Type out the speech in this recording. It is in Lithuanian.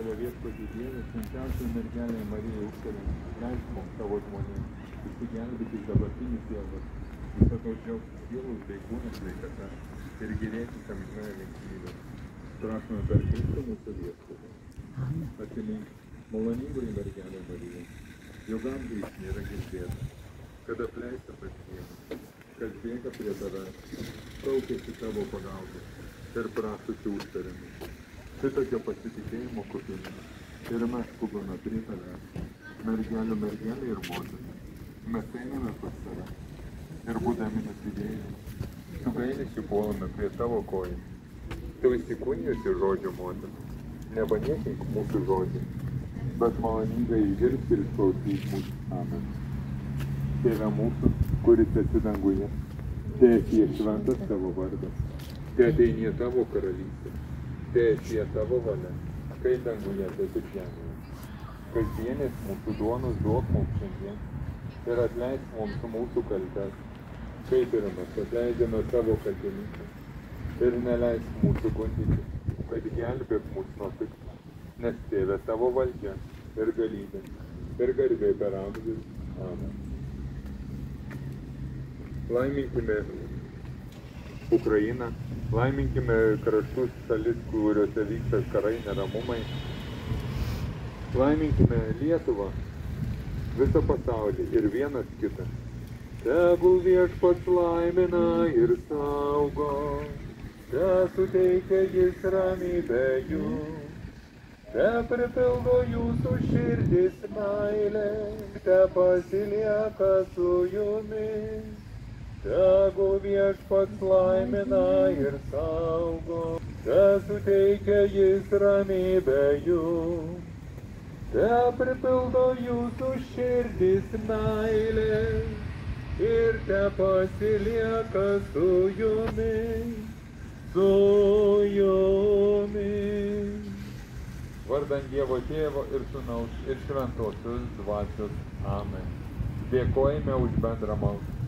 tave viešpatie Dieve, švenčiausioji mergelė Marija užtariant, leisk mums tavo žmonėms, išsigelbėti iš dabartinių sielvartų, visokios džiaugtis sielos bei kūno sveikata ir gėrėtis amžinąja linksmybe. Prašome per Kristų mūsų viešpatį. Atsimink, maloningoji mergelė Marija, jog amžiais nėra girdėta, kad apleista pasienų, kas bėga prie tavęs, šaukiasi tavo pagalbos ir prašosi užtariami. Šitokio pasitikėjimo kupini ir mes skubame prie tavęs, mergelė ir moteris. Mes einame pas tave ir būdami nusidėjai, su gailesčiu puolame prie tavo kojų. Tu įsikūnijusi žodžio motina, nepaniekink mūsų žodžių, bet maloningai išgirsk ir išklausyk mūsų. Amen. Tėve mūsų, kuris esi danguje, teesie šventas tavo vardas, teateinie tavo karalystė, teesie tavo valia, kaip danguje, taip ir žemėje. Kasdienės mūsų duonos duok mums šiandien ir atleisk mums mūsų kaltes, kaip ir mes atleidžiame savo kaltininkams. Ir neleisk mūsų gundyti, kad gelbėk mūsų nuo pikto, nes Tėve tavo valdžia ir galybė ir garbė per amžius. Amen. Laiminkime Ukrainą, laiminkime kraštus, šalis, kuriuose vyksta karai, neramumai. Laiminkime Lietuvą, visą pasaulį ir vienas kitą. Tegul viešpats laimina ir saugo, te suteikia jis ramybę jums, te pripildo jūsų širdis meilė, te pasilieka su jumis. Tegul viešpats laimina ir saugo, te suteikia jis ramybę jums, te pripildo jūsų širdis meilė ir te pasilieka su jumis. Vardant Dievo Tėvo ir Sūnaus ir Šventosios Dvasios. Amen. Dėkojame už bendrą maldą.